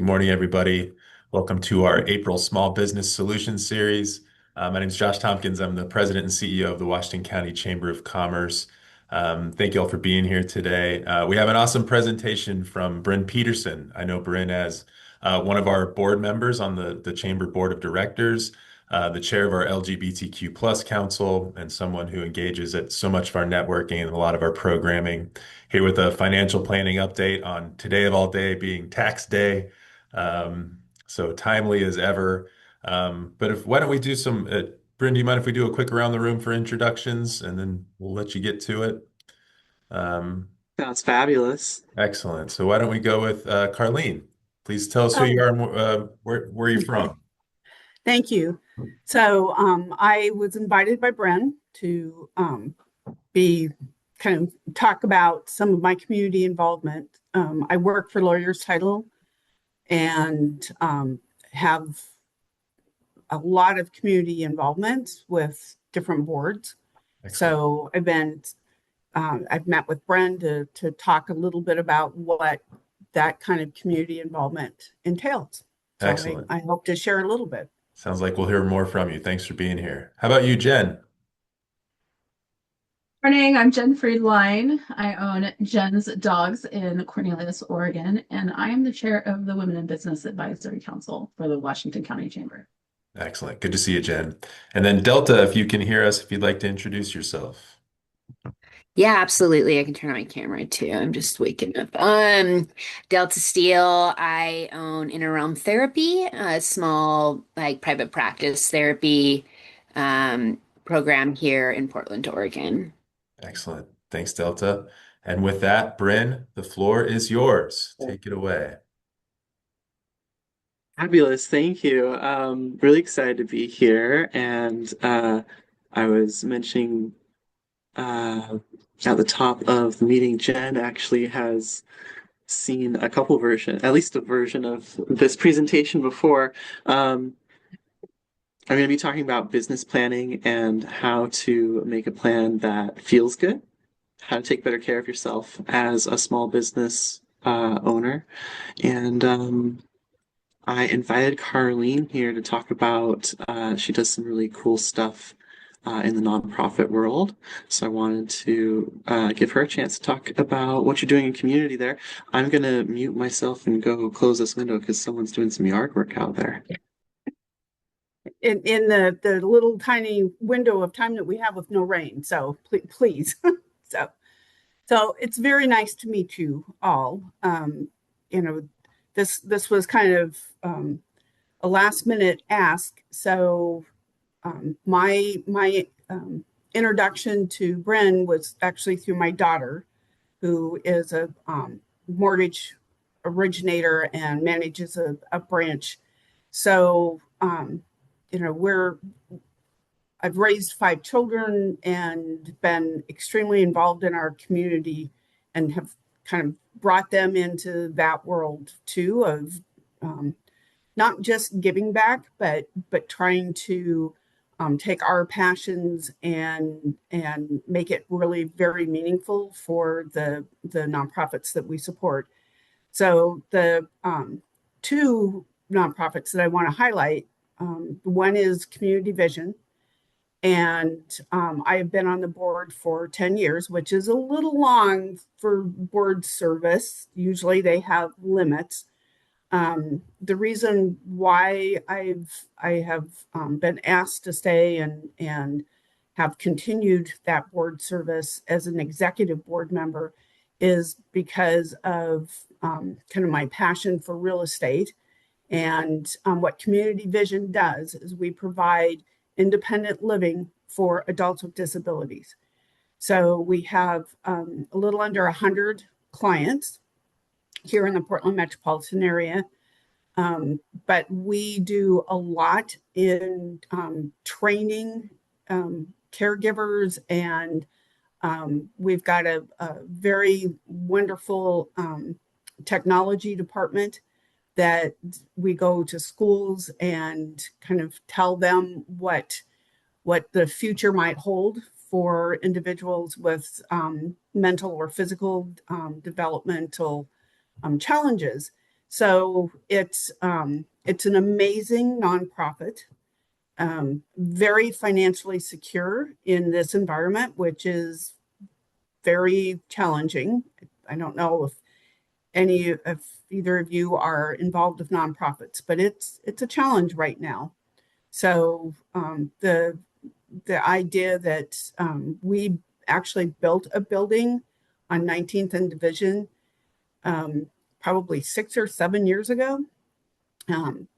Good morning, everybody. Welcome to our April Small Business Solutions Series. My name is Josh Tompkins. I'm the president and CEO of the Washington County Chamber of Commerce. Thank you all for being here today. We have an awesome presentation from Bryn Peterson. I know Bryn as one of our board members on the Chamber Board of Directors, the chair of our LGBTQ plus council, and someone who engages at so much of our networking and a lot of our programming. Here with a financial planning update on today of all day being tax day. So timely as ever. Why don't we do some, Bryn, do you mind if we do a quick around the room for introductions and then we'll let you get to it? Um, Sounds fabulous. Excellent. So why don't we go with Carlene? Please tell us who you Oh, are and where you're from. thank you. So I was invited by Bryn to be kind of talk about some of my community involvement. I work for Lawyers Title and have a lot of community involvement with different boards. Excellent. So I've met with Bryn to talk a little bit about what that kind of community involvement entails. So Excellent. I hope to share a little bit. Sounds like we'll hear more from you. Thanks for being here. How about you, Jen? Morning, I'm Jen Friedline. I own Jen's Dogs in Cornelius, Oregon, and I am the chair of the Women in Business Advisory Council for the Washington County Chamber. Excellent. Good to see you, Jen. And then Delta, if you can hear us, if you'd like to introduce yourself. Yeah, absolutely. I can turn on my camera too. I'm just waking up. Delta Steel, I own Inner Realm Therapy, a small like private practice therapy program here in Portland, Oregon. Excellent. Thanks, Delta. And with that, Bryn, the floor is yours. Take it away. Fabulous. Thank you. Really excited to be here. And I was mentioning at the top of the meeting, Jen actually has seen a couple version, at least a version of this presentation before. I'm going to be talking about business planning and how to make a plan that feels good, how to take better care of yourself as a small business owner. And I invited Carlene here to talk about, she does some really cool stuff in the nonprofit world. So I wanted to give her a chance to talk about what you're doing in community there. I'm going to mute myself and go close this window because someone's doing some yard work out there. In the little tiny window of time that we have with no rain. So please. So it's very nice to meet you all. You know, this was kind of a last minute ask. So my introduction to Bryn was actually through my daughter, who is a mortgage originator and manages a branch. So you know, I've raised 5 children and been extremely involved in our community and have kind of brought them into that world too of not just giving back, but trying to take our passions and make it really very meaningful for the nonprofits that we support. So the 2 nonprofits that I want to highlight, one is Community Vision. And I have been on the board for 10 years, which is a little long for board service. Usually they have limits. The reason why I have been asked to stay and have continued that board service as an executive board member is because of kind of my passion for real estate. And what Community Vision does is we provide independent living for adults with disabilities. So we have a little under 100 clients here in the Portland metropolitan area. But we do a lot in training caregivers, and we've got a very wonderful technology department that we go to schools and kind of tell them what the future might hold for individuals with mental or physical developmental challenges. So it's an amazing nonprofit, very financially secure in this environment, which is very challenging. I don't know if either of you are involved with nonprofits, but it's a challenge right now. So the idea that we actually built a building on 19th and Division um, probably 6 or 7 years ago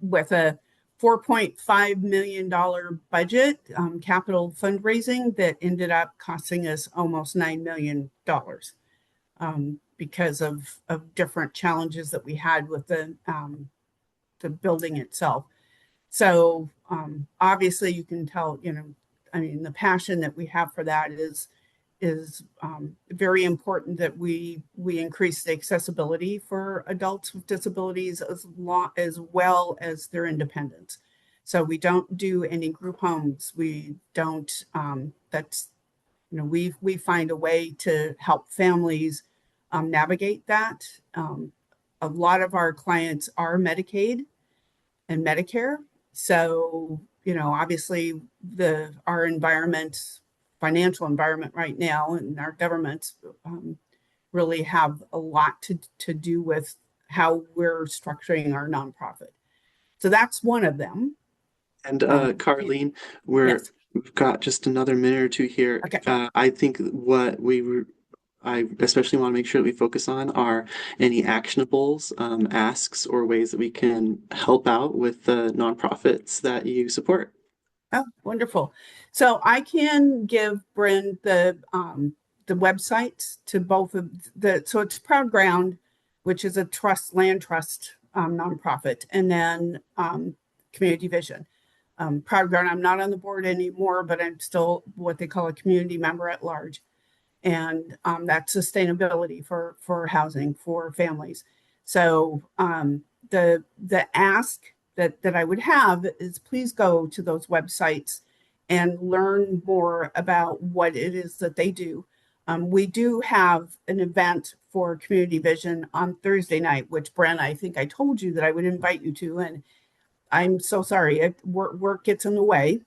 with a $4.5 million budget, capital fundraising that ended up costing us almost $9 million because of different challenges that we had with the building itself. So obviously you can tell, I mean, the passion that we have for that is very important that we increase the accessibility for adults with disabilities as well as their independence. So we don't do any group homes. We don't. That's we find a way to help families navigate that. A lot of our clients are Medicaid and Medicare. So, obviously our environment, financial environment right now and our governments really have a lot to do with how we're structuring our nonprofit. So that's one of them. And Um, Carlene, yes. we've got just another minute or two here. Okay. I think I especially want to make sure that we focus on are any actionables, asks, or ways that we can help out with the nonprofits that you support. Oh, wonderful. So I can give Bryn the websites to both of so it's Proud Ground, which is a land trust nonprofit, and then Community Vision. Proud Ground, I'm not on the board anymore, but I'm still what they call a community member at large. And that's sustainability for housing for families. So the ask that I would have is please go to those websites and learn more about what it is that they do. We do have an event for Community Vision on Thursday night, which Bren, I think I told you that I would invite you to, and I'm so sorry, work gets in the way,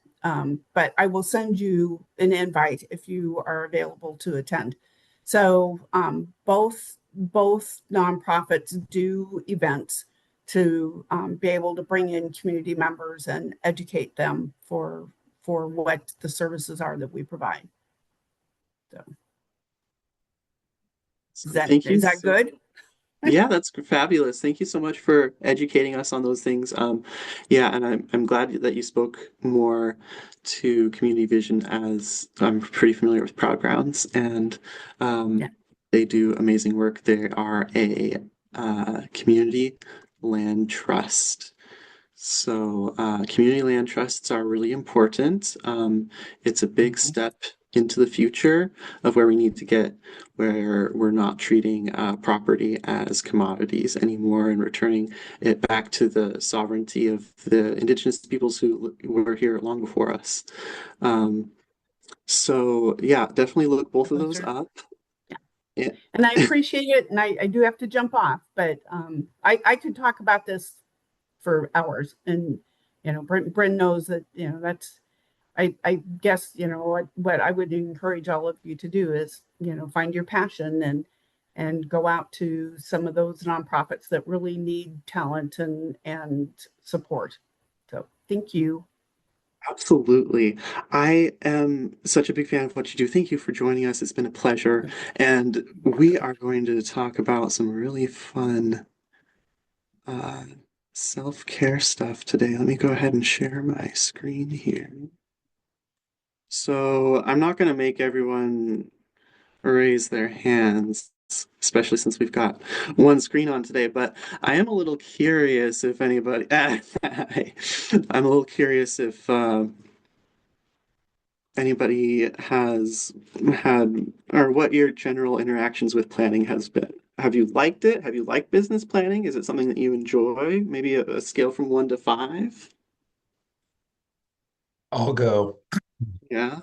but I will send you an invite if you are available to attend. So both nonprofits do events to be able to bring in community members and educate them for what the services are that we provide. So Thank you is that so good? Yeah, that's fabulous. Thank you so much for educating us on those things. Yeah, and I'm glad that you spoke more to Community Vision as I'm pretty familiar with Proud Grounds, and Yeah. they do amazing work. They are a community land trust. So, community land trusts are really important. It's a big Mhm. step into the future of where we need to get, where we're not treating property as commodities anymore and returning it back to the sovereignty of the indigenous peoples who were here long before us. Um, so, yeah, definitely look both of Those those are, up. yeah. Yeah. And I appreciate it. And I do have to jump off, but I could talk about this for hours. And, Bryn knows that, that's, I guess, what I would encourage all of you to do is, find your passion and go out to some of those nonprofits that really need talent and support. So thank you. Absolutely. I am such a big fan of what you do. Thank you for joining us. It's been a pleasure. And we are going to talk about some really fun uh, self-care stuff today. Let me go ahead and share my screen here. So I'm not going to make everyone raise their hands, especially since we've got one screen on today, but I am a little curious if anybody, I'm a little curious if anybody has had, or what your general interactions with planning has been. Have you liked it? Have you liked business planning? Is it something that you enjoy? Maybe a scale from 1 to 5? I'll go. Yeah.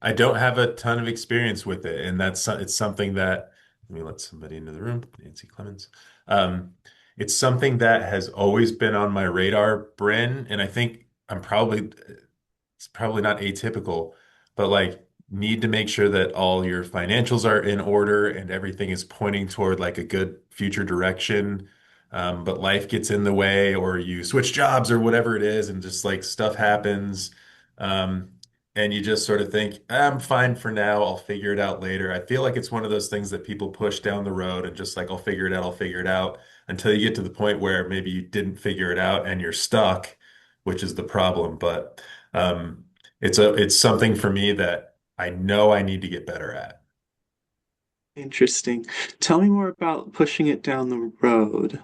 I don't have a ton of experience with it, and it's something that let me let somebody into the room, Nancy Clemens. Um, it's something that has always been on my radar, Bryn, and I think it's probably not atypical, but like need to make sure that all your financials are in order and everything is pointing toward like a good future direction. But life gets in the way, or you switch jobs or whatever it is, and just like stuff happens. Um, and you just sort of think, I'm fine for now. I'll figure it out later. I feel like it's one of those things that people push down the road and just like, I'll figure it out, I'll figure it out until you get to the point where maybe you didn't figure it out and you're stuck, which is the problem. But um, it's something for me that I know I need to get better at. Interesting. Tell me more about pushing it down the road.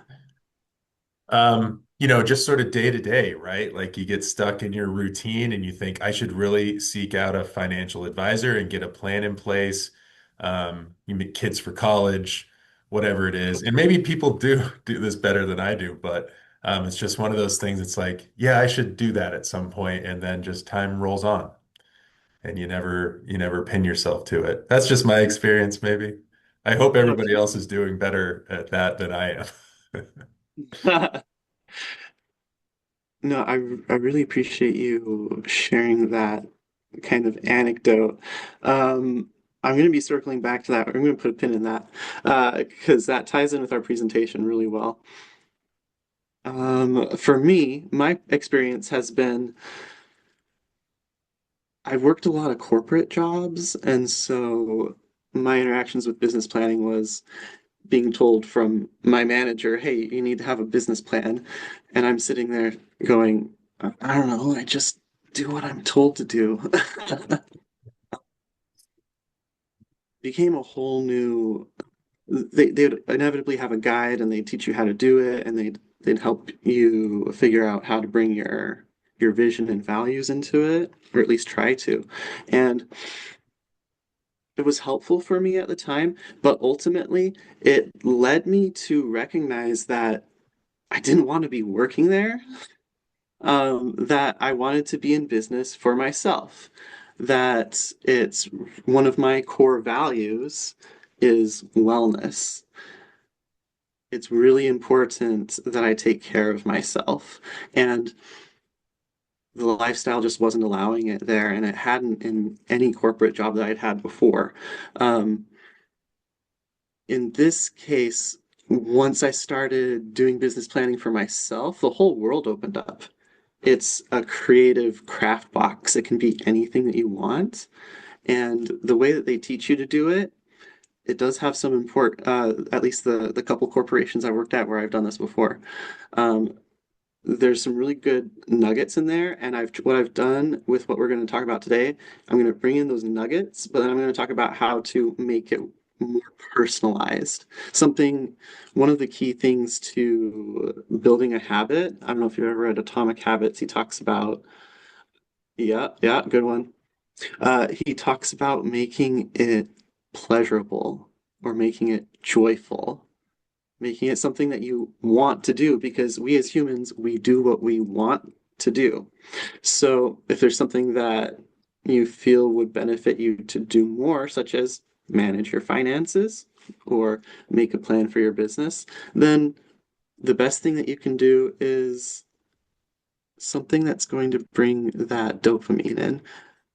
Just sort of day to day, right? Like you get stuck in your routine and you think I should really seek out a financial advisor and get a plan in place. You meet kids for college, whatever it is. And maybe people do this better than I do, but it's just one of those things. It's like, yeah, I should do that at some point, and then just time rolls on, and you never pin yourself to it. That's just my experience, maybe. I hope everybody else is doing better at that than I am. No, I really appreciate you sharing that kind of anecdote. Um, I'm going to be circling back to that. I'm going to put a pin in that because that ties in with our presentation really well. For me, my experience has been I've worked a lot of corporate jobs, and so my interactions with business planning was being told from my manager, hey, you need to have a business plan. And I'm sitting there going, I don't know, I just do what I'm told to do. Became a whole new, they'd inevitably have a guide and they'd teach you how to do it and they'd help you figure out how to bring your vision and values into it, or at least try to. And it was helpful for me at the time, but ultimately it led me to recognize that I didn't want to be working there, that I wanted to be in business for myself, that it's one of my core values is wellness. It's really important that I take care of myself. And the lifestyle just wasn't allowing it there, and it hadn't in any corporate job that I'd had before. Um, in this case, once I started doing business planning for myself, the whole world opened up. It's a creative craft box. It can be anything that you want. And the way that they teach you to do it, it does have some at least the couple corporations I worked at where I've done this before. Um, there's some really good nuggets in there, and what I've done with what we're going to talk about today, I'm going to bring in those nuggets, but then I'm going to talk about how to make it more personalized. One of the key things to building a habit, I don't know if you've ever read Atomic Habits, he talks about, yeah, yeah, good one. He talks about making it pleasurable or making it joyful, making it something that you want to do because we as humans, we do what we want to do. So if there's something that you feel would benefit you to do more, such as manage your finances or make a plan for your business, then the best thing that you can do is something that's going to bring that dopamine in.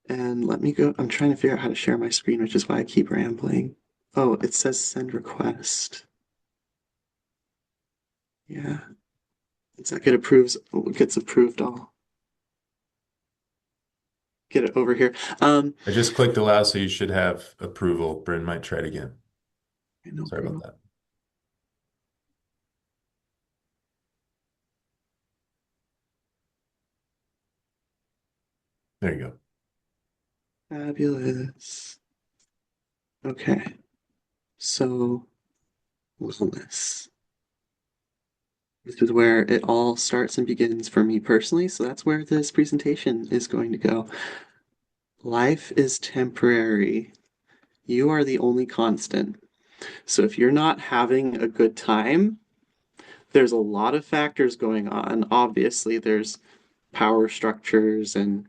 And let me go. I'm trying to figure out how to share my screen, which is why I keep rambling. Oh, it says send request. Yeah. It's like gets approved, I'll get it over here. I just clicked allow, so you should have approval. Bryn might try it again. No Sorry about problem. that. There you go. Fabulous. Okay. So, wellness. This is where it all starts and begins for me personally. So that's where this presentation is going to go. Life is temporary. You are the only constant. So if you're not having a good time, there's a lot of factors going on. Obviously, there's power structures and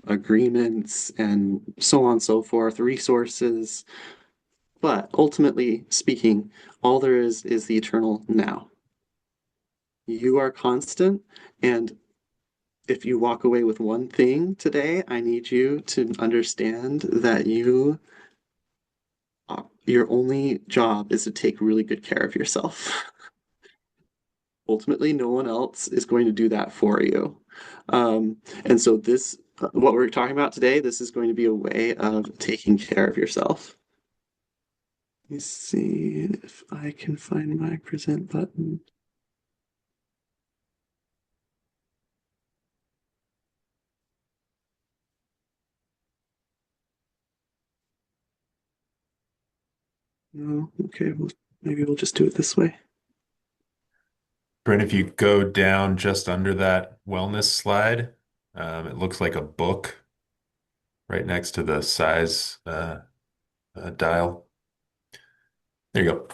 agreements and so on and so forth, resources. But ultimately speaking, all there is the eternal now. You are constant, and if you walk away with one thing today, I need you to understand that your only job is to take really good care of yourself. Ultimately, no one else is going to do that for you. And so what we're talking about today, this is going to be a way of taking care of yourself. Let me see if I can find my present button. No, okay, well, maybe we'll just do it this way. Bryn, if you go down just under that wellness slide, it looks like a book right next to the size dial. There you go.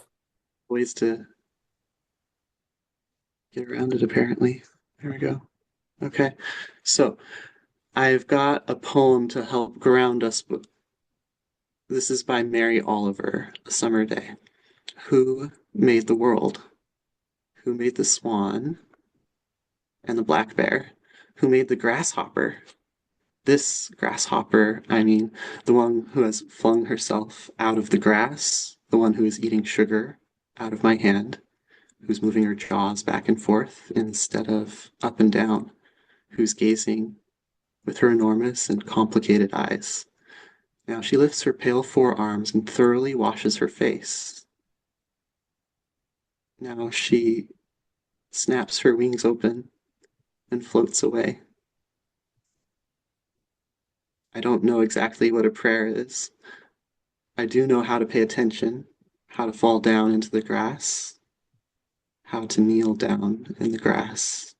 Ways to get around it, apparently. There we go. Okay, so I've got a poem to help ground us. This is by Mary Oliver, A Summer Day. Who made the world? Who made the swan and the black bear? Who made the grasshopper? This grasshopper, I mean, the one who has flung herself out of the grass, the one who is eating sugar out of my hand, who's moving her jaws back and forth instead of up and down, who's gazing with her enormous and complicated eyes. Now she lifts her pale forearms and thoroughly washes her face. Now she snaps her wings open and floats away. I don't know exactly what a prayer is. I do know how to pay attention, how to fall down into the grass, how to kneel down in the grass,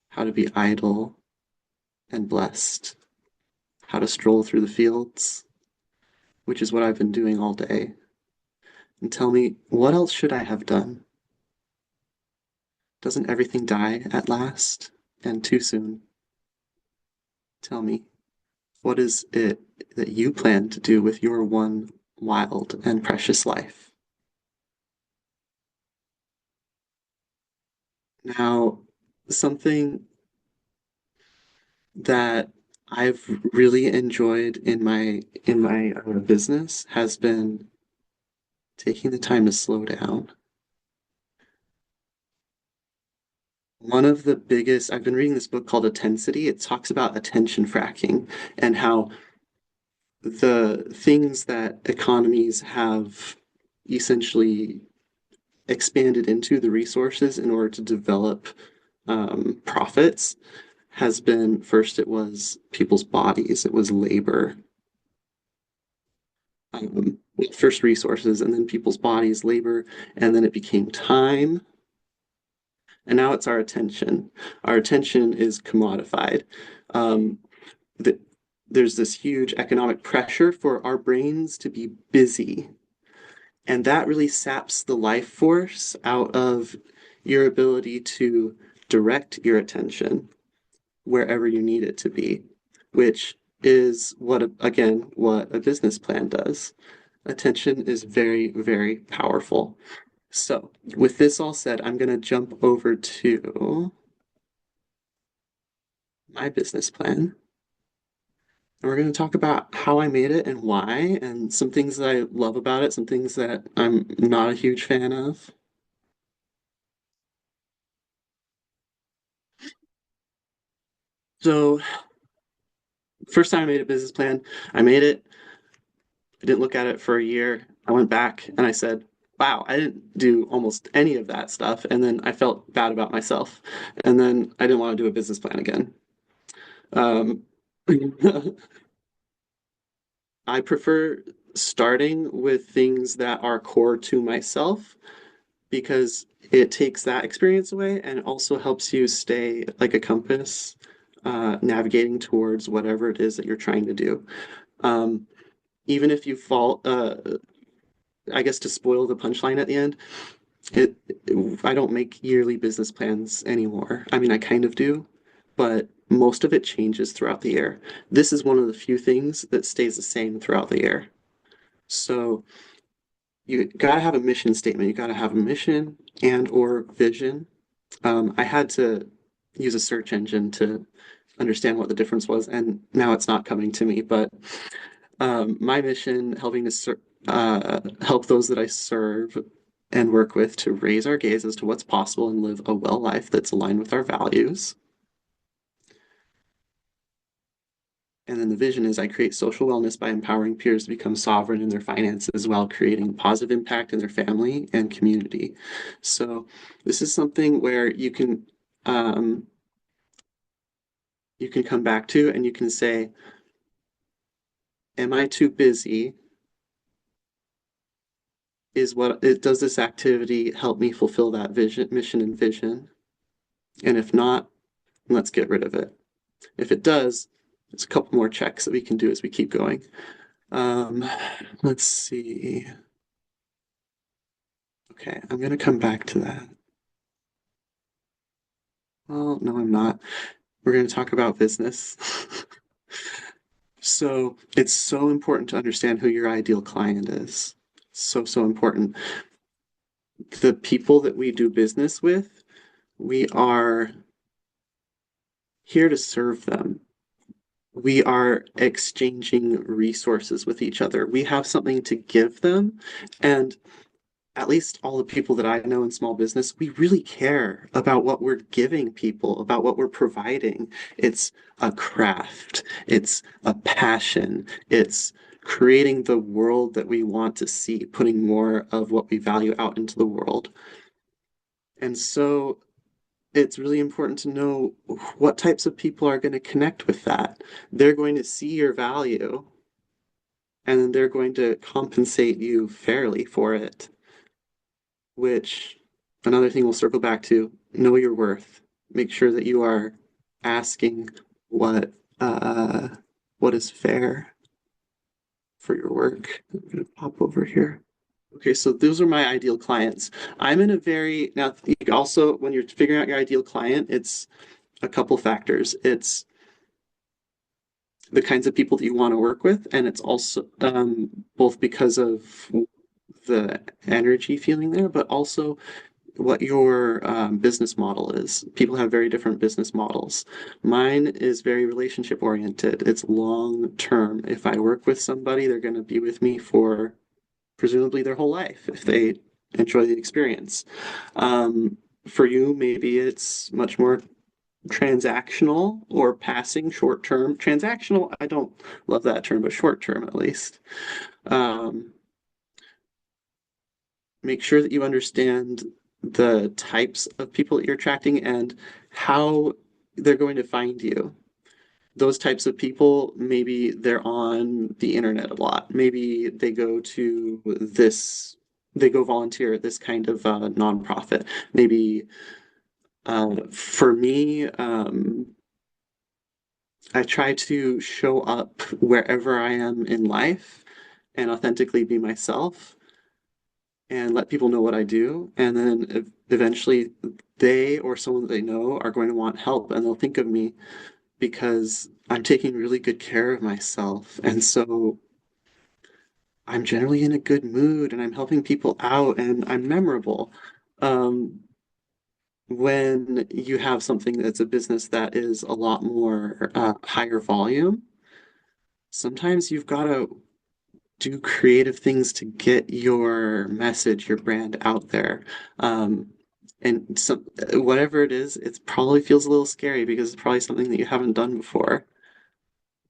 how to be idle and blessed, how to stroll through the fields, which is what I've been doing all day. And tell me, what else should I have done? Doesn't everything die at last and too soon? Tell me, what is it that you plan to do with your one wild and precious life? Now, something that I've really enjoyed in my business has been taking the time to slow down. One of the biggest, I've been reading this book called Intensity. It talks about attention fracking and how the things that economies have essentially expanded into the resources in order to develop profits has been first, it was people's bodies, it was labor. First resources, and then people's bodies, labor, and then it became time. And now it's our attention. Our attention is commodified. Um, the, there's this huge economic pressure for our brains to be busy. And that really saps the life force out of your ability to direct your attention wherever you need it to be, which is what a business plan does. Attention is very, very powerful. So, with this all said, I'm going to jump over to my business plan. And we're going to talk about how I made it and why, and some things that I love about it, some things that I'm not a huge fan of. So, first time I made a business plan, I made it. I didn't look at it for a year. I went back and I said, wow, I didn't do almost any of that stuff. And then I felt bad about myself. And then I didn't want to do a business plan again. Um, I prefer starting with things that are core to myself because it takes that experience away and it also helps you stay like a compass, navigating towards whatever it is that you're trying to do. Um, Even if you fall, I guess to spoil the punchline at the end, it, I don't make yearly business plans anymore. I mean, I kind of do, but most of it changes throughout the year. This is one of the few things that stays the same throughout the year. So you got to have a mission statement. You got to have a mission and or vision. I had to use a search engine to understand what the difference was, and now it's not coming to me. But my mission, helping to help those that I serve and work with to raise our gaze as to what's possible and live a well life that's aligned with our values. And then the vision is I create social wellness by empowering peers to become sovereign in their finances while creating positive impact in their family and community. So this is something where you can come back to and you can say, am I too busy? Does this activity help me fulfill that mission and vision? And if not, let's get rid of it. If it does, there's a couple more checks that we can do as we keep going. Um, let's see. Okay, I'm gonna come back to that. Well, no, I'm not. We're gonna talk about business. So it's so important to understand who your ideal client is. So important. The people that we do business with, we are here to serve them. We are exchanging resources with each other. We have something to give them. And at least all the people that I know in small business, we really care about what we're giving people, about what we're providing. It's a craft, it's a passion, it's creating the world that we want to see, putting more of what we value out into the world. And so it's really important to know what types of people are going to connect with that. They're going to see your value and then they're going to compensate you fairly for it, which another thing we'll circle back to, know your worth. Make sure that you are asking what uh what is fair for your work. I'm gonna pop over here. Okay, so those are my ideal clients. I'm in a very now you also when you're figuring out your ideal client, it's a couple factors. It's the kinds of people that you want to work with, and it's also both because of the energy feeling there, but also what your business model is. People have very different business models. Mine is very relationship oriented. It's long term. If I work with somebody, they're going to be with me for presumably their whole life if they enjoy the experience. For you, maybe it's much more transactional or passing short term. Transactional, I don't love that term, but short term at least. Um, Make sure that you understand the types of people that you're attracting and how they're going to find you. Those types of people, maybe they're on the internet a lot. Maybe they go volunteer at this kind of nonprofit. Maybe for me, I try to show up wherever I am in life and authentically be myself and let people know what I do. And then eventually they or someone that they know are going to want help and they'll think of me because I'm taking really good care of myself. And so I'm generally in a good mood and I'm helping people out and I'm memorable. Um, when you have something that's a business that is a lot more higher volume, sometimes you've got to do creative things to get your message, your brand out there. And whatever it is, it probably feels a little scary because it's probably something that you haven't done before.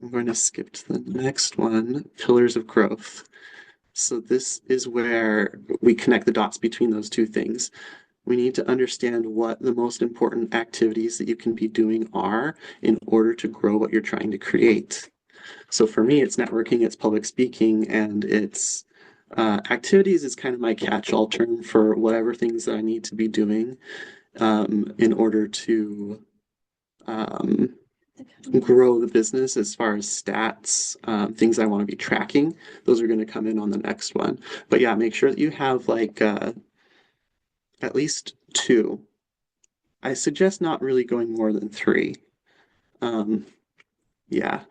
I'm going to skip to the next one, pillars of growth. So this is where we connect the dots between those two things. We need to understand what the most important activities that you can be doing are in order to grow what you're trying to create. So for me, it's networking, it's public speaking, and it's activities is kind of my catch-all term for whatever things that I need to be doing in order to um, grow the business as far as stats, things I want to be tracking. Those are going to come in on the next one. But yeah, make sure that you have like at least two. I suggest not really going more than three. Um, Yeah,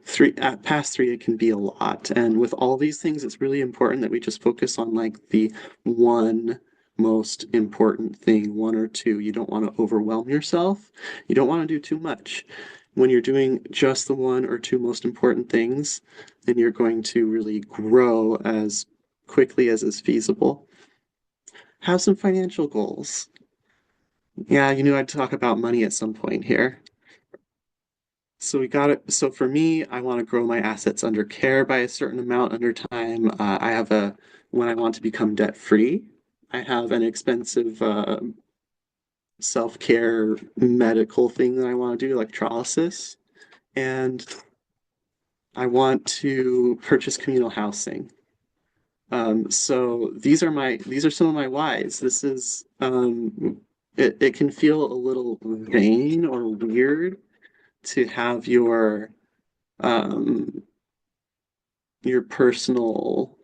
past three, it can be a lot. And with all these things, it's really important that we just focus on like the one most important thing, one or two. You don't want to overwhelm yourself. You don't want to do too much. When you're doing just the one or two most important things, then you're going to really grow as quickly as is feasible. Have some financial goals. Yeah, you knew I'd talk about money at some point here. So we got it. So for me, I want to grow my assets under care by a certain amount under time. When I want to become debt free, I have an expensive self-care medical thing that I want to do, electrolysis. And I want to purchase communal housing. So these are some of my whys. It can feel a little vain or weird to have um, your personal,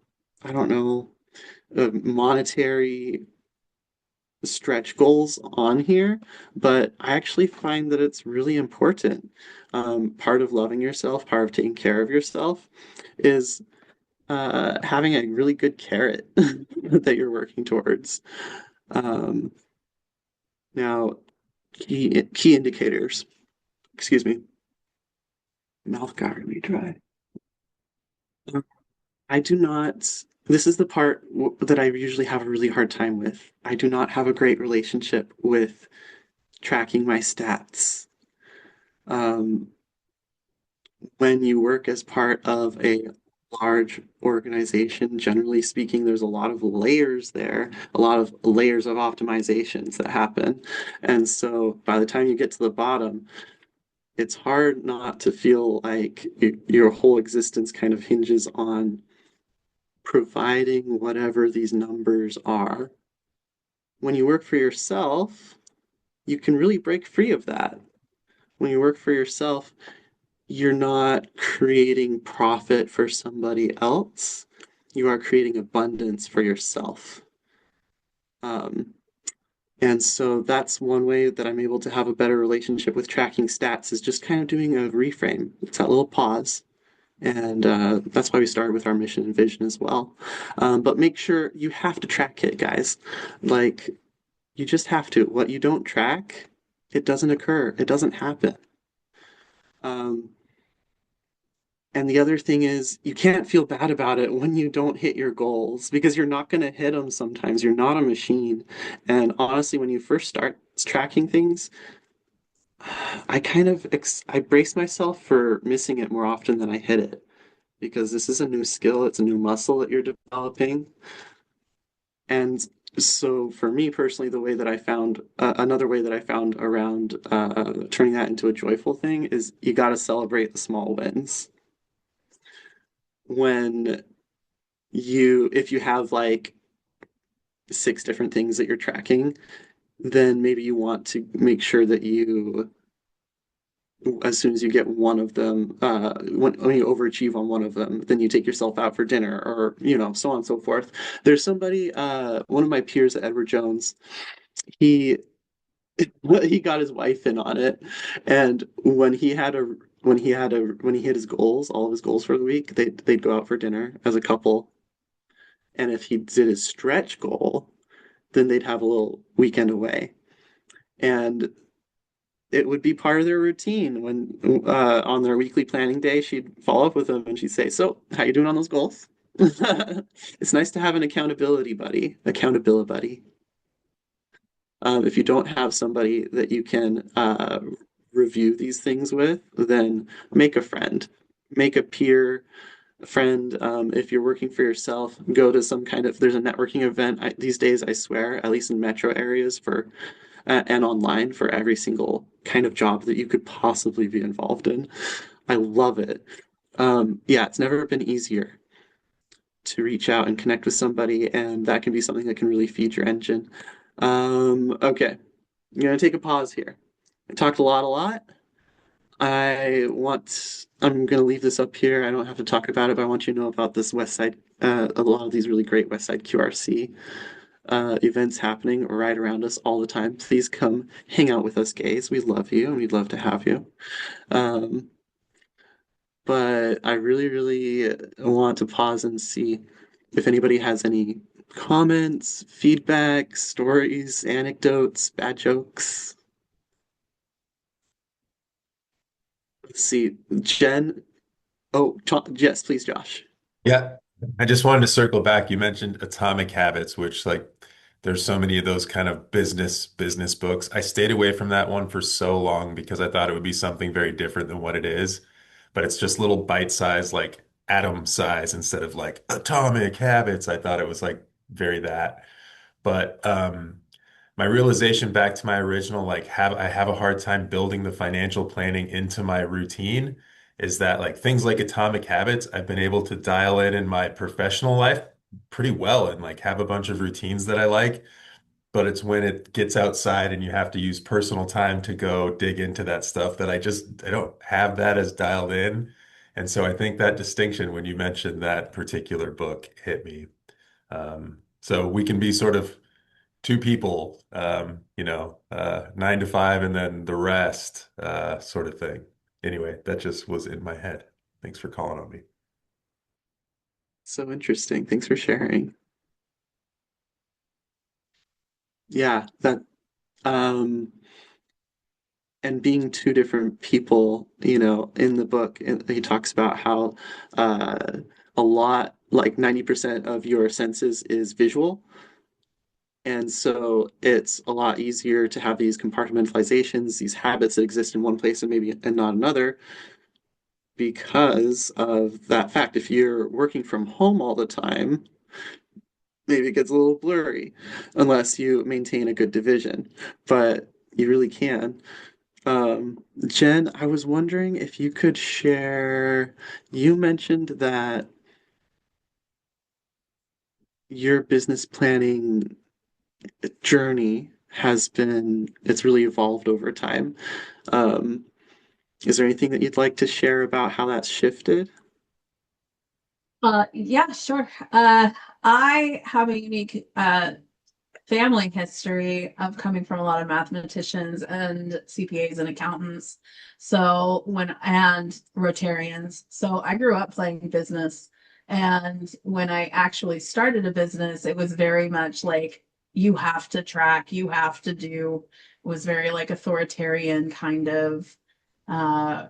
I don't know, monetary stretch goals on here, but I actually find that it's really important. Part of loving yourself, part of taking care of yourself is having a really good carrot that you're working towards. Um, now, key indicators. Excuse me, mouth got really dry. I do not. This is the part that I usually have a really hard time with. I do not have a great relationship with tracking my stats. Um, when you work as part of a large organization, generally speaking, there's a lot of layers there, a lot of layers of optimizations that happen. And so by the time you get to the bottom, it's hard not to feel like your whole existence kind of hinges on providing whatever these numbers are. When you work for yourself, you can really break free of that. When you work for yourself, you're not creating profit for somebody else. You are creating abundance for yourself. Um, and so that's one way that I'm able to have a better relationship with tracking stats is just kind of doing a reframe. It's that little pause. And that's why we started with our mission and vision as well. But make sure you have to track it, guys. Like, you just have to. What you don't track, it doesn't occur. It doesn't happen. Um, and the other thing is, you can't feel bad about it when you don't hit your goals because you're not going to hit them sometimes. You're not a machine. And honestly, when you first start tracking things, I brace myself for missing it more often than I hit it because this is a new skill, it's a new muscle that you're developing. And so for me personally, the way that I found another way that I found around turning that into a joyful thing is you got to celebrate the small wins. When if you have like six different things that you're tracking, then maybe you want to make sure that as soon as you get one of them, when you overachieve on one of them, then you take yourself out for dinner or, so on and so forth. There's somebody, one of my peers at Edward Jones, he he got his wife in on it. And when he hit his goals, all of his goals for the week, they'd go out for dinner as a couple. And if he did his stretch goal, then they'd have a little weekend away. And it would be part of their routine when on their weekly planning day, she'd follow up with them and she'd say, "So, how you doing on those goals?" It's nice to have an accountability buddy. If you don't have somebody that you can review these things with, then make a friend, make a peer friend. If you're working for yourself, go to there's a networking event these days, I swear, at least in metro areas and online for every single kind of job that you could possibly be involved in. I love it. Yeah, it's never been easier to reach out and connect with somebody, and that can be something that can really feed your engine. Okay, I'm gonna take a pause here. I talked a lot. I'm gonna leave this up here. I don't have to talk about it, but I want you to know about this West Side, a lot of these really great West Side QRC events happening right around us all the time. Please come hang out with us, gays. We love you and we'd love to have you. Um, but I really, really want to pause and see if anybody has any comments, feedback, stories, anecdotes, bad jokes? Let's see. Jen. Oh, yes, please, Josh. Yeah. I just wanted to circle back. You mentioned Atomic Habits, which like there's so many of those kind of business books. I stayed away from that one for so long because I thought it would be something very different than what it is. But it's just little bite size, like atom size instead of like Atomic Habits. I thought it was like very that. But my realization back to my original, like I have a hard time building the financial planning into my routine is that like things like Atomic Habits, I've been able to dial in my professional life pretty well and like have a bunch of routines that I like. But it's when it gets outside and you have to use personal time to go dig into that stuff that I don't have that as dialed in. And so I think that distinction when you mentioned that particular book hit me. So we can be sort of two people, 9 to 5 and then the rest, sort of thing. Anyway, that just was in my head. Thanks for calling on me. So interesting. Thanks for sharing. Yeah, that um and being two different people, in the book, he talks about how a lot, like 90% of your senses is visual. And so it's a lot easier to have these compartmentalizations, these habits that exist in one place and maybe and not another, because of that fact. If you're working from home all the time, maybe it gets a little blurry unless you maintain a good division, but you really can. Jen, I was wondering if you could share, you mentioned that your business planning journey it's really evolved over time. Um, is there anything that you'd like to share about how that's shifted? Yeah, sure. I have a unique family history of coming from a lot of mathematicians and CPAs and accountants. And Rotarians. So I grew up playing business. And when I actually started a business, it was very much like you have to track, you have to do, was very like authoritarian kind of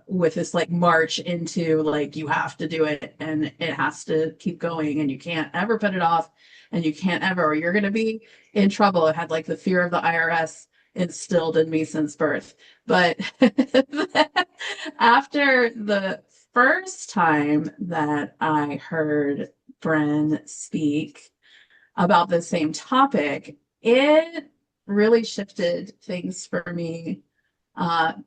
with this like march into like you have to do it and it has to keep going and you can't ever put it off and you can't ever or you're going to be in trouble. I had like the fear of the IRS instilled in me since birth. But after the first time that I heard Bryn speak about the same topic, it really shifted things for me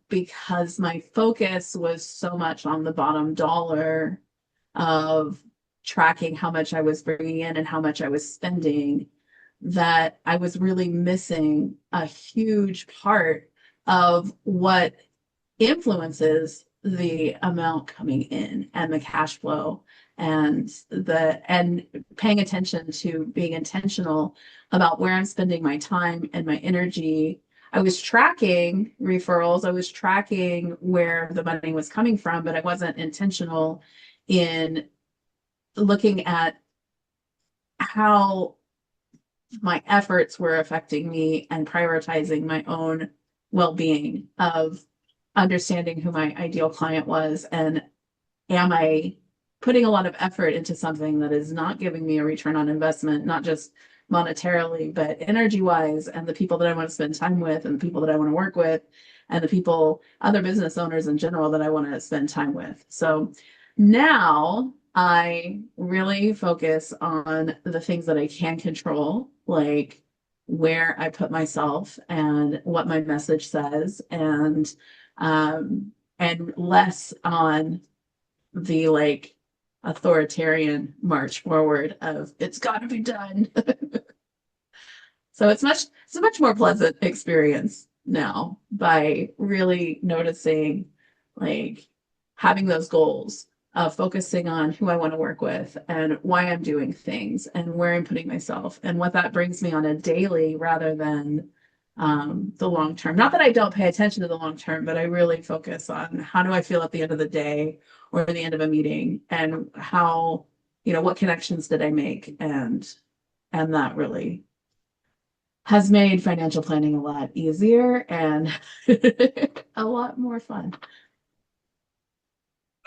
because my focus was so much on the bottom dollar of tracking how much I was bringing in and how much I was spending that I was really missing a huge part of what influences the amount coming in and the cash flow and paying attention to being intentional about where I'm spending my time and my energy. I was tracking referrals, I was tracking where the money was coming from, but I wasn't intentional in looking at how my efforts were affecting me and prioritizing my own well-being of understanding who my ideal client was and am I putting a lot of effort into something that is not giving me a return on investment, not just monetarily, but energy wise, and the people that I want to spend time with, and the people that I want to work with, and the people, other business owners in general that I want to spend time with. So now I really focus on the things that I can control, like where I put myself and what my message says, and less on the like authoritarian march forward of it's got to be done. So it's a much more pleasant experience now by really noticing like having those goals of focusing on who I want to work with and why I'm doing things and where I'm putting myself and what that brings me on a daily rather than the long term. Not that I don't pay attention to the long term, but I really focus on how do I feel at the end of the day or the end of a meeting and how, what connections did I make and And that really has made financial planning a lot easier and a lot more fun.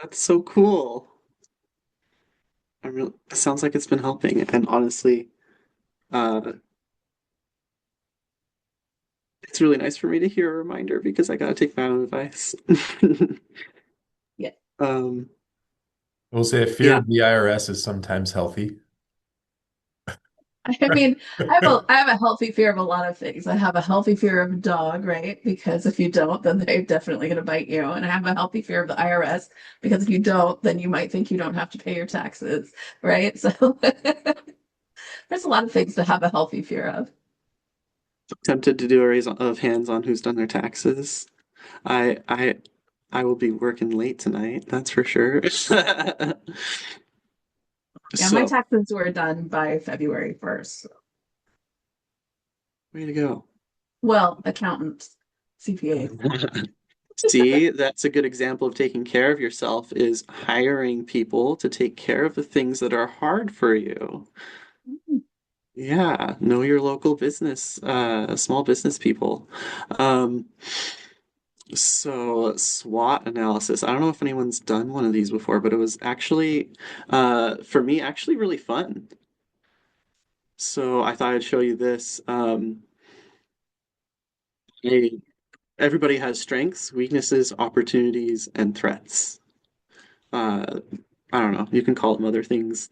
That's so cool. It sounds like it's been helping. And honestly, uh, it's really nice for me to hear a reminder because I gotta take my own advice. Yeah. Um, We'll say a fear yeah, of the IRS is sometimes healthy. I mean, I have a healthy fear of a lot of things. I have a healthy fear of a dog, right? Because if you don't, then they're definitely going to bite you. And I have a healthy fear of the IRS because if you don't, then you might think you don't have to pay your taxes, right? So there's a lot of things to have a healthy fear of. tempted to do a raise of hands on who's done their taxes. I I I will be working late tonight, that's for sure. Yeah, my So, taxes were done by February 1st. way to go. Well, accountants, CPA. See, that's a good example of taking care of yourself is hiring people to take care of the things that are hard for you. Yeah, know your local business, small business people. Um, so SWOT analysis. I don't know if anyone's done one of these before, but it was actually, for me, actually really fun. So I thought I'd show you this. Hey, everybody has strengths, weaknesses, opportunities, and threats. Uh, I don't know. You can call them other things.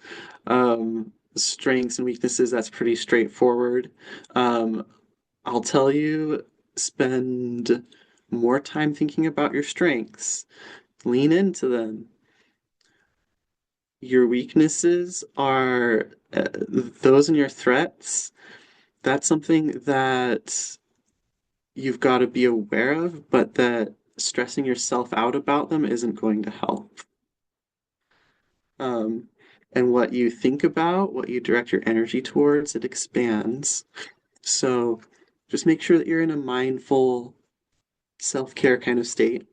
Strengths and weaknesses, that's pretty straightforward. Um, I'll tell you, spend more time thinking about your strengths. Lean into them. Your weaknesses are those and your threats. That's something that you've got to be aware of, but that stressing yourself out about them isn't going to help. Um, and what you think about, what you direct your energy towards, it expands. So just make sure that you're in a mindful self-care kind of state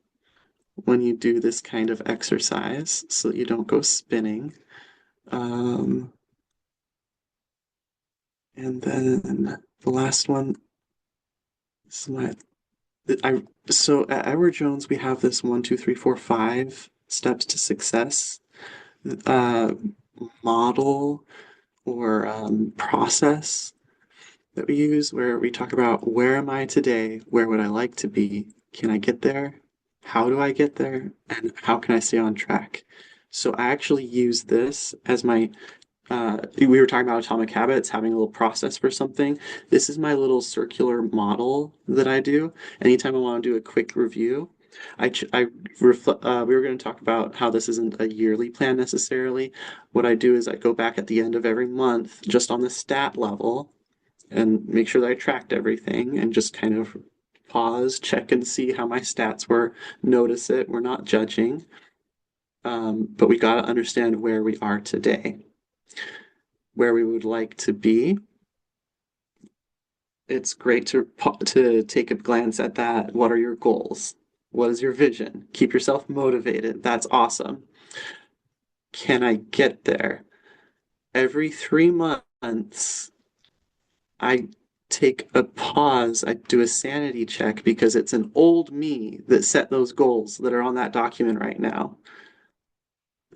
when you do this kind of exercise so that you don't go spinning. Um, and then the last one is so at Edward Jones we have this 1, 2, 3, 4, 5 steps to success uh, model or process that we use where we talk about where am I today? Where would I like to be? Can I get there? How do I get there? And how can I stay on track? So I actually use this as my we were talking about atomic habits, having a little process for something. This is my little circular model that I do. Anytime I want to do a quick review, we were going to talk about how this isn't a yearly plan necessarily. What I do is I go back at the end of every month, just on the stat level, and make sure that I tracked everything and just kind of pause, check and see how my stats were, notice it. We're not judging, but we got to understand where we are today, where we would like to be. It's great to take a glance at that. What are your goals? What is your vision? Keep yourself motivated. That's awesome. Can I get there? Every 3 months, I take a pause, I do a sanity check because it's an old me that set those goals that are on that document right now.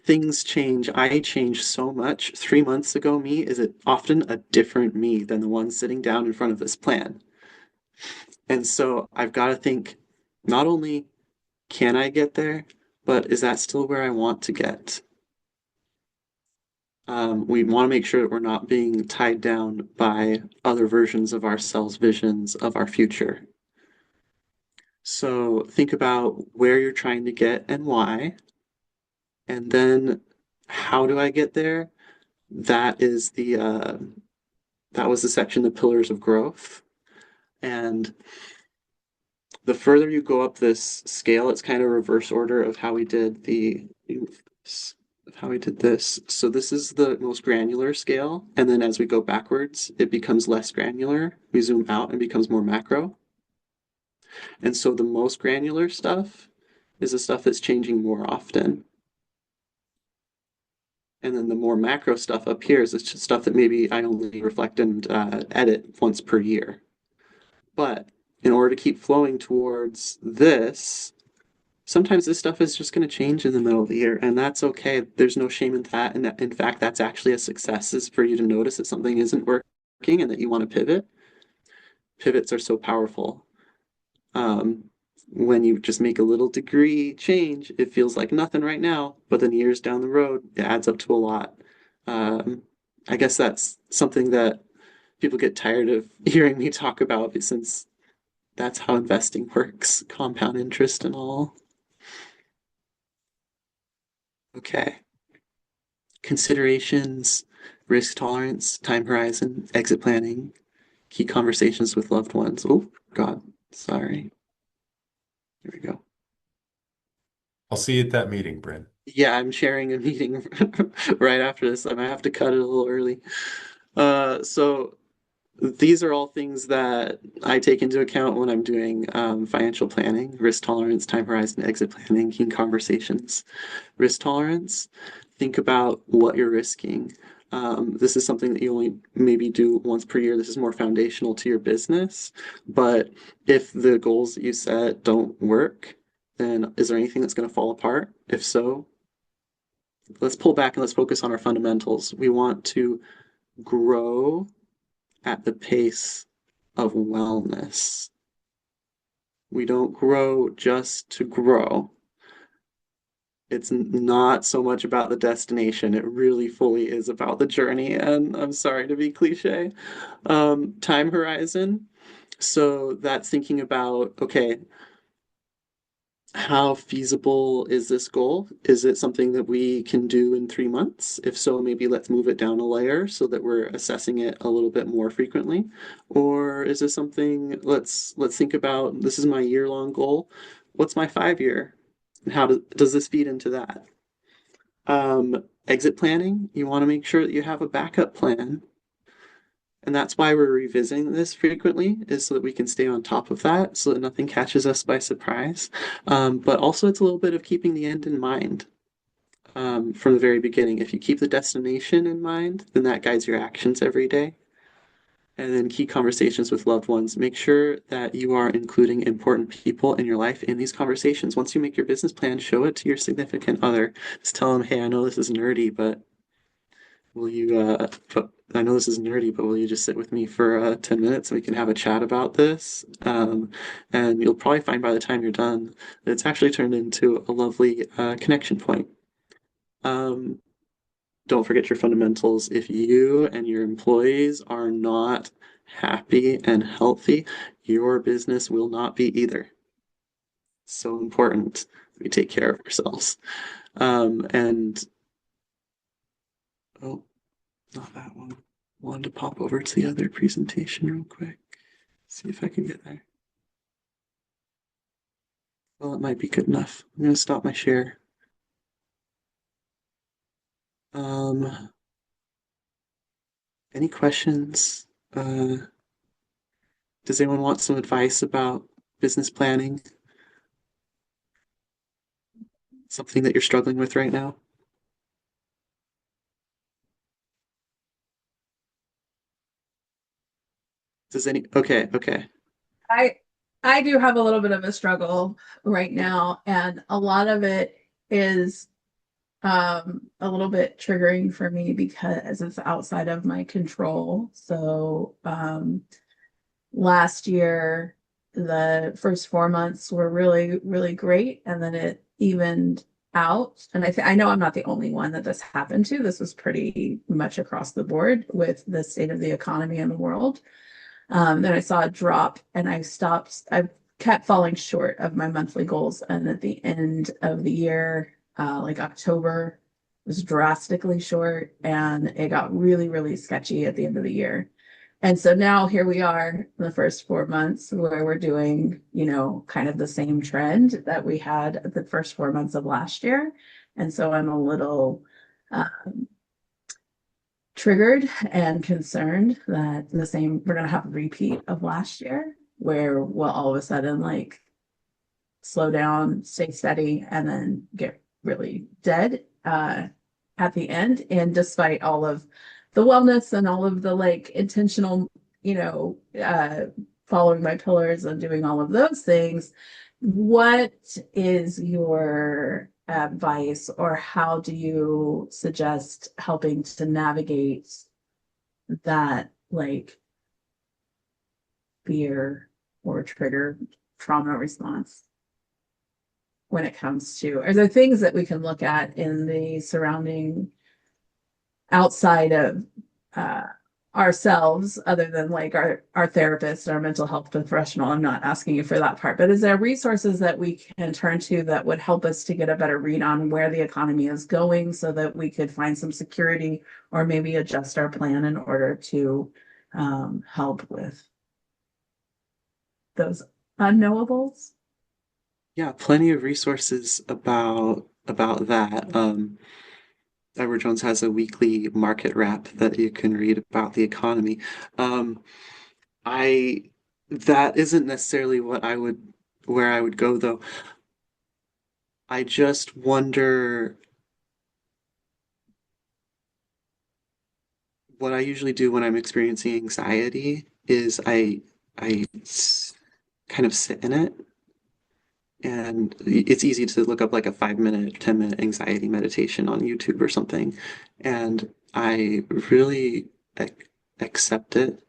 Things change. I change so much. 3 months ago, me is often a different me than the one sitting down in front of this plan. And so I've got to think not only can I get there, but is that still where I want to get? We want to make sure that we're not being tied down by other versions of ourselves, visions of our future. So think about where you're trying to get and why, and then how do I get there? That is that was the section, the pillars of growth. And the further you go up this scale, it's kind of reverse order of how we did how we did this. So this is the most granular scale, and then as we go backwards, it becomes less granular. We zoom out and becomes more macro. And so the most granular stuff is the stuff that's changing more often. And then the more macro stuff up here is it's just stuff that maybe I only reflect and edit once per year. But in order to keep flowing towards this, sometimes this stuff is just going to change in the middle of the year, and that's okay. There's no shame in that. And in fact, that's actually a success, is for you to notice that something isn't working and that you want to pivot. Pivots are so powerful. Um, when you just make a little degree change, it feels like nothing right now, but then years down the road, it adds up to a lot. Um, I guess that's something that people get tired of hearing me talk about, since that's how investing works, compound interest and all. Okay. Considerations, risk tolerance, time horizon, exit planning, key conversations with loved ones. Oh, God, sorry. Here we go. I'll see you at that meeting, Bryn. Yeah, I'm sharing a meeting right after this. I might have to cut it a little early. So these are all things that I take into account when I'm doing financial planning: risk tolerance, time horizon, exit planning, key conversations. Risk tolerance, think about what you're risking. This is something that you only maybe do once per year. This is more foundational to your business. But if the goals that you set don't work, then is there anything that's going to fall apart? If so, let's pull back and let's focus on our fundamentals. We want to grow at the pace of wellness. We don't grow just to grow. It's not so much about the destination. It really fully is about the journey. And I'm sorry to be cliche. Time horizon. So that's thinking about, okay, how feasible is this goal? Is it something that we can do in 3 months? If so, maybe let's move it down a layer so that we're assessing it a little bit more frequently. Or is this something, let's think about, this is my year-long goal. What's my 5 year? And how does this feed into that? Exit planning, you want to make sure that you have a backup plan. And that's why we're revisiting this frequently, is so that we can stay on top of that, so that nothing catches us by surprise. But also, it's a little bit of keeping the end in mind from the very beginning. If you keep the destination in mind, then that guides your actions every day. And then key conversations with loved ones. Make sure that you are including important people in your life in these conversations. Once you make your business plan, show it to your significant other. Just tell them, hey, I know this is nerdy, but will you, I know this is nerdy, but will you just sit with me for 10 minutes and we can have a chat about this? And you'll probably find by the time you're done that it's actually turned into a lovely connection point. Um, don't forget your fundamentals. If you and your employees are not happy and healthy, your business will not be either. So important that we take care of ourselves. And oh, not that one. Wanted to pop over to the other presentation real quick. See if I can get there. Well, it might be good enough. I'm going to stop my share. Any questions? Does anyone want some advice about business planning? Something that you're struggling with right now? Okay. I I do have a little bit of a struggle right now, and a lot of it is a little bit triggering for me because it's outside of my control. So last year the first 4 months were really, really great, and then it evened out. And I know I'm not the only one that this happened to. This was pretty much across the board with the state of the economy in the world. Then I saw a drop and I kept falling short of my monthly goals. And at the end of the year, like October, was drastically short, and it got really, really sketchy at the end of the year. And so now here we are in the first 4 months where we're doing, kind of the same trend that we had the first 4 months of last year. And so I'm a little triggered and concerned that we're going to have a repeat of last year, where we'll all of a sudden like slow down, stay steady, and then get really dead. at the end. And despite all of the wellness and all of the like intentional, following my pillars and doing all of those things, what is your advice, or how do you suggest helping to navigate that like fear or trigger trauma response when it comes to, are there things that we can look at in the surrounding outside of uh, ourselves, other than like our therapist, our mental health professional? I'm not asking you for that part, but is there resources that we can turn to that would help us to get a better read on where the economy is going, so that we could find some security or maybe adjust our plan in order to help with those unknowables? Yeah, plenty of resources about that. Edward Jones has a weekly market wrap that you can read about the economy. Um, I that isn't necessarily where I would go though. I just wonder what I usually do when I'm experiencing anxiety is kind of sit in it, and it's easy to look up like a 5 minute, 10 minute anxiety meditation on YouTube or something, and I really ac accept it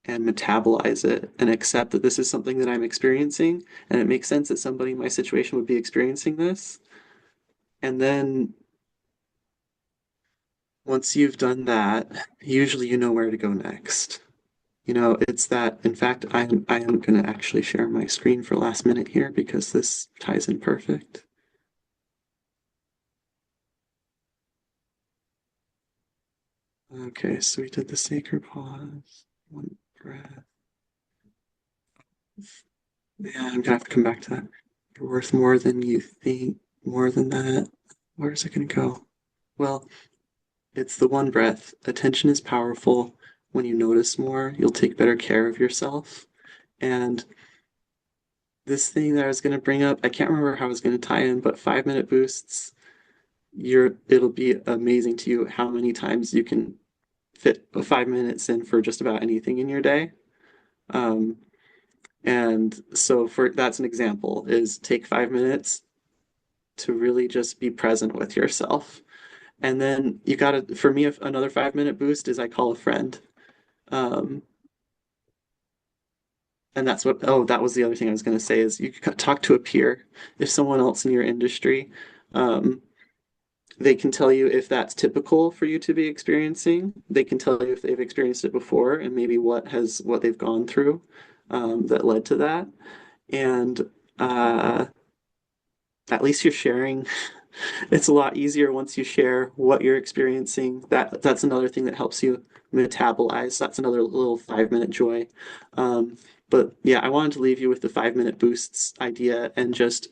and metabolize it and accept that this is something that I'm experiencing, and it makes sense that somebody in my situation would be experiencing this. And then once you've done that, usually you know where to go next. It's that, in fact, I am going to actually share my screen for last minute here because this ties in perfect. Okay, so we did the sacred pause, one breath. Yeah, I'm gonna have to come back to that. You're worth more than you think, more than that. Where's it gonna go? Well, it's the one breath. Attention is powerful. When you notice more, you'll take better care of yourself. And this thing that I was going to bring up, I can't remember how I was going to tie in, but 5 minute boosts, it'll be amazing to you how many times you can fit 5 minutes in for just about anything in your day. Um, and so for that's an example is take 5 minutes to really just be present with yourself. And then you gotta, for me, another 5 minute boost is I call a friend. Um, and that was the other thing I was going to say is you could talk to a peer. If someone else in your industry, um, they can tell you if that's typical for you to be experiencing. They can tell you if they've experienced it before and maybe what they've gone through that led to that. And uh, at least you're sharing. It's a lot easier once you share what you're experiencing. That's another thing that helps you metabolize. That's another little 5 minute joy. Um, but yeah, I wanted to leave you with the 5 minute boosts idea and just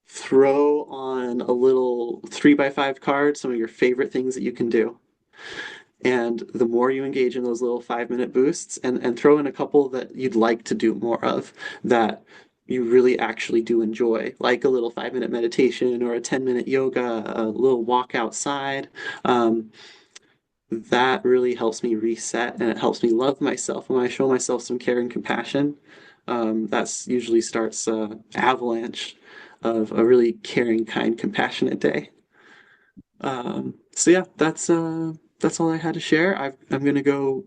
throw on a little 3x5 card, some of your favorite things that you can do. And the more you engage in those little 5 minute boosts and throw in a couple that you'd like to do more of that you really actually do enjoy, like a little 5 minute meditation or a 10 minute yoga, a little walk outside. That really helps me reset and it helps me love myself. When I show myself some care and compassion, that's usually starts a avalanche of a really caring, kind, compassionate day. So yeah, that's all I had to share. I'm gonna go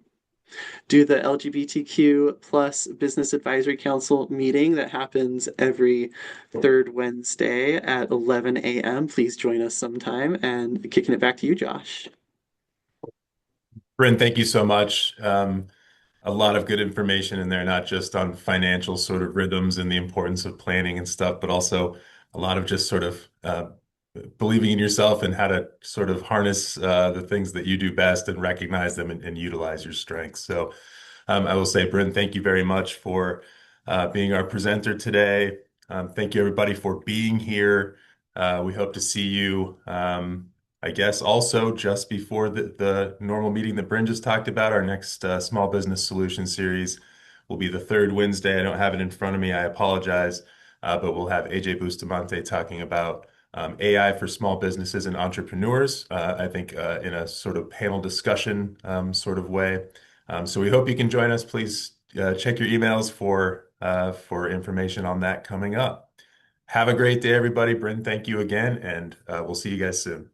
do the LGBTQ plus Business Advisory Council meeting that happens every third Wednesday at 11 a.m. Please join us sometime. And kicking it back to you, Josh. Bryn, thank you so much. A lot of good information in there, not just on financial sort of rhythms and the importance of planning and stuff, but also a lot of just sort of believing in yourself and how to sort of harness the things that you do best and recognize them and utilize your strengths. So I will say, Bryn, thank you very much for being our presenter today. Thank you, everybody, for being here. We hope to see you. I guess also just before the normal meeting that Bryn just talked about, our next Small Business Solution series will be the third Wednesday. I don't have it in front of me. I apologize. But we'll have AJ Bustamante talking about AI for small businesses and entrepreneurs, I think in a sort of panel discussion sort of way. So we hope you can join us. Please check your emails for information on that coming up. Have a great day, everybody. Bryn, thank you again, and we'll see you guys soon.